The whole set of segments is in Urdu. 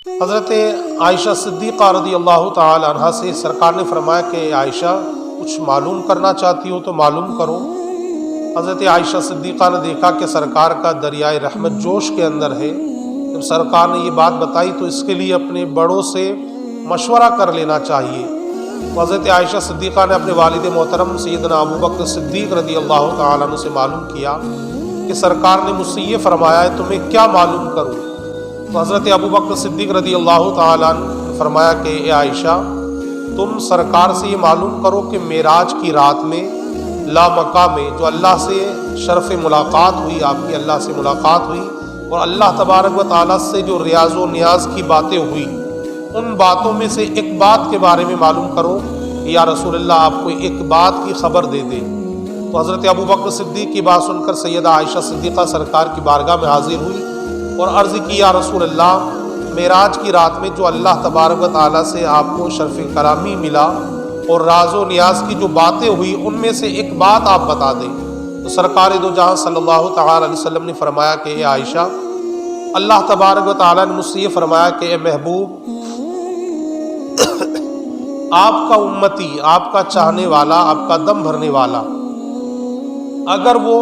حضرت عائشہ صدیقہ رضی اللہ تعالی عنہا سے سرکار نے فرمایا کہ عائشہ کچھ معلوم کرنا چاہتی ہو تو معلوم کرو۔ حضرت عائشہ صدیقہ نے دیکھا کہ سرکار کا دریائے رحمت جوش کے اندر ہے۔ جب سرکار نے یہ بات بتائی تو اس کے لیے اپنے بڑوں سے مشورہ کر لینا چاہیے۔ حضرت عائشہ صدیقہ نے اپنے والد محترم سیدنا ابو بکر صدیق رضی اللہ تعالیٰ عنہ سے معلوم کیا کہ سرکار نے مجھ سے یہ فرمایا ہے، تمہیں کیا معلوم کروں؟ تو حضرت ابو بکر صدیق رضی اللہ تعالیٰ عنہ نے فرمایا کہ اے عائشہ، تم سرکار سے یہ معلوم کرو کہ معراج کی رات میں لامکہ میں جو اللہ سے شرف ملاقات ہوئی، آپ کی اللہ سے ملاقات ہوئی، اور اللہ تبارک و تعالیٰ سے جو ریاض و نیاز کی باتیں ہوئی، ان باتوں میں سے ایک بات کے بارے میں معلوم کرو کہ یا رسول اللہ آپ کو ایک بات کی خبر دے دیں۔ تو حضرت ابو بکر صدیق کی بات سن کر سیدہ عائشہ صدیقہ سرکار کی بارگاہ میں حاضر ہوئی اور عرض کی یا رسول اللہ، معراج کی رات میں جو اللہ تبارک و تعالیٰ سے آپ کو شرف کرامی ملا اور راز و نیاز کی جو باتیں ہوئی، ان میں سے ایک بات آپ بتا دیں۔ تو سرکار دو جہاں صلی اللہ تعالی علیہ وسلم نے فرمایا کہ اے عائشہ، اللہ تبارک و تعالیٰ نے مجھ سے یہ فرمایا کہ اے محبوب، آپ کا امتی، آپ کا چاہنے والا، آپ کا دم بھرنے والا، اگر وہ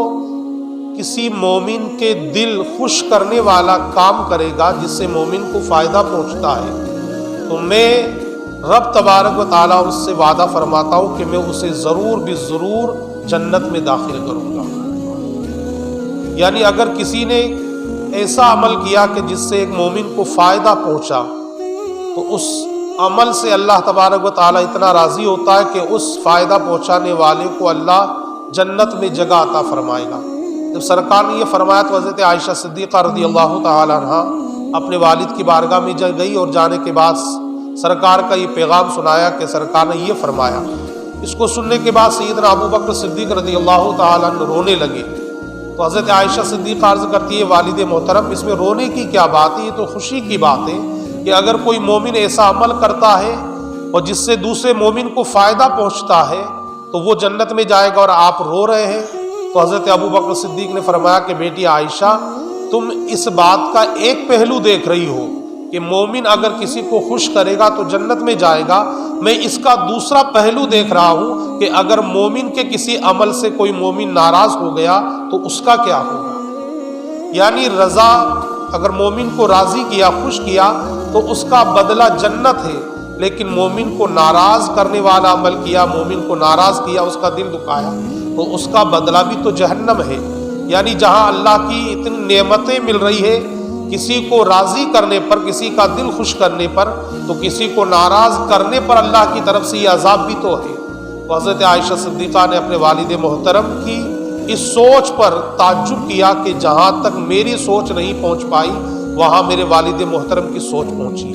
کسی مومن کے دل خوش کرنے والا کام کرے گا جس سے مومن کو فائدہ پہنچتا ہے، تو میں رب تبارک و تعالیٰ اس سے وعدہ فرماتا ہوں کہ میں اسے ضرور بھی ضرور جنت میں داخل کروں گا۔ یعنی اگر کسی نے ایسا عمل کیا کہ جس سے ایک مومن کو فائدہ پہنچا، تو اس عمل سے اللہ تبارک و تعالیٰ اتنا راضی ہوتا ہے کہ اس فائدہ پہنچانے والے کو اللہ جنت میں جگہ عطا فرمائے گا۔ جب سرکار نے یہ فرمایا تو حضرت عائشہ صدیقہ رضی اللہ تعالی عنہا اپنے والد کی بارگاہ میں گئی اور جانے کے بعد سرکار کا یہ پیغام سنایا کہ سرکار نے یہ فرمایا۔ اس کو سننے کے بعد سیدنا ابو بکر صدیق رضی اللہ تعالی عنہ رونے لگے۔ تو حضرت عائشہ صدیقہ عرض کرتی ہے والد محترم، اس میں رونے کی کیا بات ہے؟ یہ تو خوشی کی بات ہے کہ اگر کوئی مومن ایسا عمل کرتا ہے اور جس سے دوسرے مومن کو فائدہ پہنچتا ہے تو وہ جنت میں جائے گا، اور آپ رو رہے ہیں۔ تو حضرت ابو بکر صدیق نے فرمایا کہ بیٹی عائشہ، تم اس بات کا ایک پہلو دیکھ رہی ہو کہ مومن اگر کسی کو خوش کرے گا تو جنت میں جائے گا، میں اس کا دوسرا پہلو دیکھ رہا ہوں کہ اگر مومن کے کسی عمل سے کوئی مومن ناراض ہو گیا تو اس کا کیا ہوگا۔ یعنی رضا، اگر مومن کو راضی کیا، خوش کیا تو اس کا بدلہ جنت ہے، لیکن مومن کو ناراض کرنے والا عمل کیا، مومن کو ناراض کیا، اس کا دل دکھایا، تو اس کا بدلہ بھی تو جہنم ہے۔ یعنی جہاں اللہ کی اتنی نعمتیں مل رہی ہے کسی کو راضی کرنے پر، کسی کا دل خوش کرنے پر، تو کسی کو ناراض کرنے پر اللہ کی طرف سے یہ عذاب بھی تو ہے۔ تو حضرت عائشہ صدیقہ نے اپنے والد محترم کی اس سوچ پر تعجب کیا کہ جہاں تک میری سوچ نہیں پہنچ پائی، وہاں میرے والد محترم کی سوچ پہنچی۔